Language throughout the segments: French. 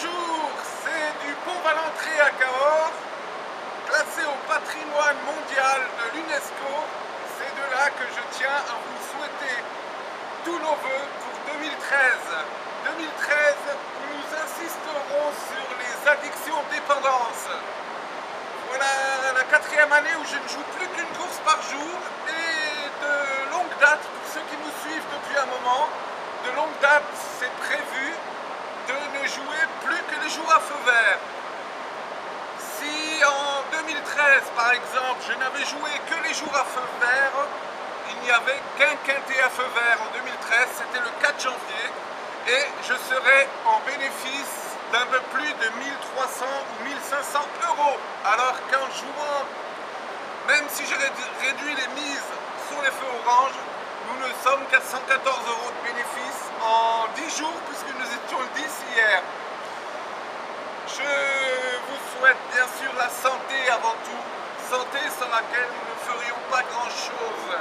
Bonjour, c'est du Pont Valentré à Cahors, classé au patrimoine mondial de l'UNESCO. C'est de là que je tiens à vous souhaiter tous nos vœux pour 2013. 2013 où nous insisterons sur les addictions dépendance. Voilà la 4e année où je ne joue plus qu'une course par jour et de longue date, pour ceux qui nous suivent depuis un moment, de longue date c'est prévu de ne jouer plus que les jours à feu vert. Si en 2013 par exemple je n'avais joué que les jours à feu vert, il n'y avait qu'un quintet à feu vert en 2013, c'était le 4 janvier et je serais en bénéfice d'un peu plus de 1300 ou 1500 euros. Alors qu'en jouant, même si j'ai réduit les mises sur les feux orange, nous ne sommes qu'à 114 euros de bénéfice en 10 jours puisque nous étions le 10 hier. Je vous souhaite bien sûr la santé avant tout, santé sans laquelle nous ne ferions pas grand chose.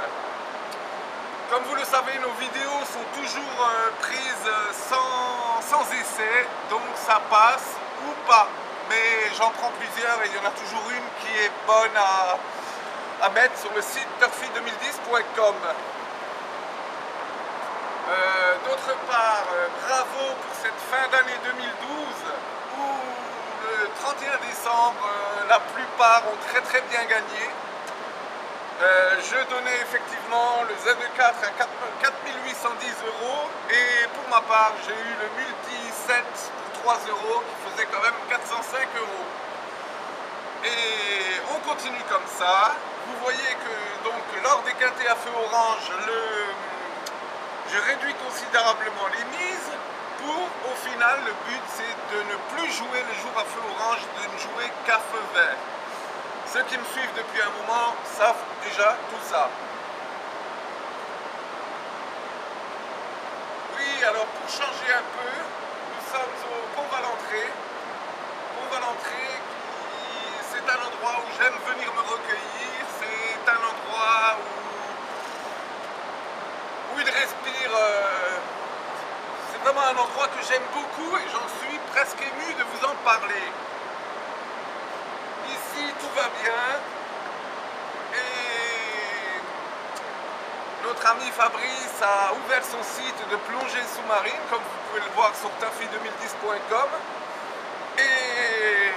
Comme vous le savez, nos vidéos sont toujours prises sans essai, donc ça passe ou pas. Mais j'en prends plusieurs et il y en a toujours une qui est bonne à mettre sur le site turfy2010.com. D'autre part, bravo pour cette fin d'année 2012 où le 31 décembre, la plupart ont très bien gagné. Je donnais effectivement le ZE4 à 4810 euros et pour ma part j'ai eu le multi 7 pour 3 euros qui faisait quand même 405 euros. Et on continue comme ça. Vous voyez que donc lors des quintets à feu orange, je réduis considérablement les mises pour au final le but c'est de ne plus jouer les jours à feu orange, de ne jouer qu'à feu vert. Ceux qui me suivent depuis un moment savent déjà tout ça. Oui, alors pour changer un peu, nous sommes au Pont Valentré. Pont Valentré, c'est un endroit où j'aime venir me recueillir. C'est un endroit où il respire. C'est vraiment un endroit que j'aime beaucoup et j'en suis presque ému de vous en parler. Ici tout va bien et notre ami Fabrice a ouvert son site de plongée sous-marine comme vous pouvez le voir sur turfy2010.com et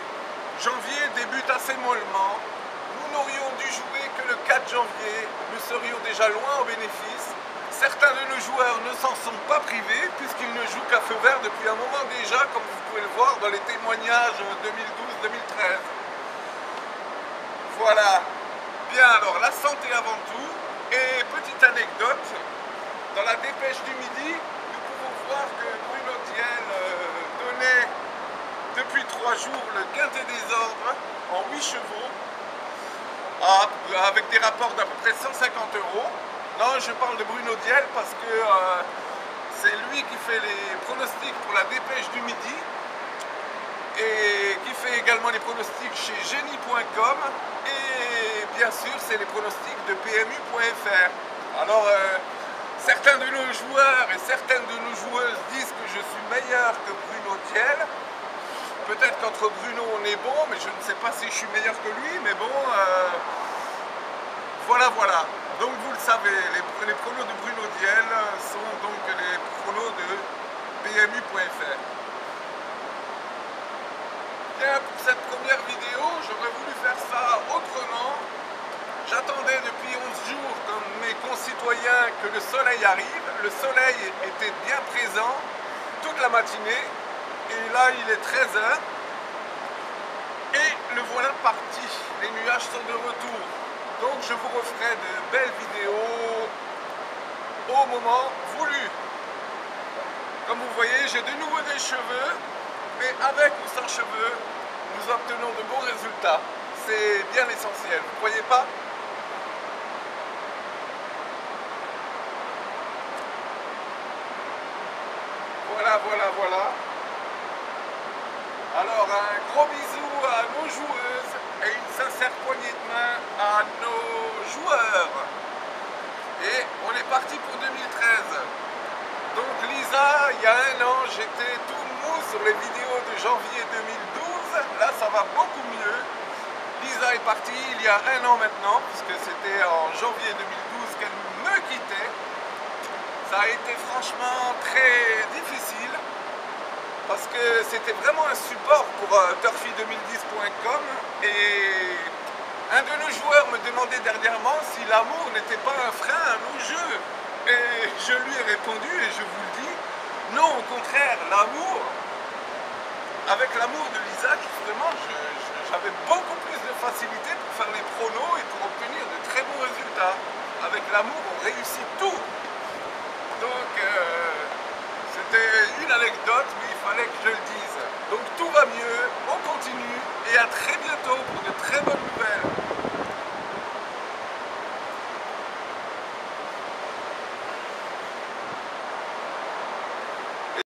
janvier débute assez mollement. Nous n'aurions dû jouer que le 4 janvier, nous serions déjà loin au bénéfice. Certains de nos joueurs ne s'en sont pas privés puisqu'ils ne jouent qu'à feu vert depuis un moment déjà comme vous pouvez le voir dans les témoignages 2012-2013. Voilà, bien alors la santé avant tout, et petite anecdote, dans la dépêche du midi, nous pouvons voir que Bruno Diel donnait depuis 3 jours le quintet des ordres en 8 chevaux, avec des rapports d'à peu près 150 euros. Non, je parle de Bruno Diel parce que c'est lui qui fait les pronostics pour la dépêche du midi, et qui fait également les pronostics chez Génie.com et bien sûr c'est les pronostics de PMU.fr. Alors certains de nos joueurs et certaines de nos joueuses disent que je suis meilleur que Bruno Diel. Peut-être qu'entre Bruno on est bon, mais je ne sais pas si je suis meilleur que lui, mais bon, voilà. Donc vous le savez, les pronos de Bruno Diel sont donc les pronos de PMU.fr. Pour cette première vidéo, j'aurais voulu faire ça autrement. J'attendais depuis 11 jours, comme mes concitoyens, que le soleil arrive. Le soleil était bien présent toute la matinée. Et là, il est 13h. Et le voilà parti. Les nuages sont de retour. Donc, je vous referai de belles vidéos au moment voulu. Comme vous voyez, j'ai de nouveau des cheveux. Mais avec ou sans cheveux, nous obtenons de bons résultats. C'est bien l'essentiel, vous ne croyez pas? Voilà. Alors un gros bisou à nos joueuses et une sincère poignée de main à nos joueurs. Et on est parti pour 2013. Donc Lisa, il y a un an, j'étais tout mou sur les vidéos de janvier 2012. Là, ça va beaucoup mieux. Lisa est partie il y a 1 an maintenant, puisque c'était en janvier 2012 qu'elle me quittait. Ça a été franchement très difficile, parce que c'était vraiment un support pour turfy2010.com, et un de nos joueurs me demandait dernièrement si l'amour n'était pas un frein à nos jeux. Et je lui ai répondu, et je vous le dis, non, au contraire, l'amour, avec l'amour de Lisa, justement, j'avais beaucoup plus de facilité pour faire les pronos et pour obtenir de très bons résultats. Avec l'amour, on réussit tout. Donc, c'était une anecdote, mais il fallait que je le dise. Donc, tout va mieux, on continue, et à très bientôt pour de très bonnes nouvelles.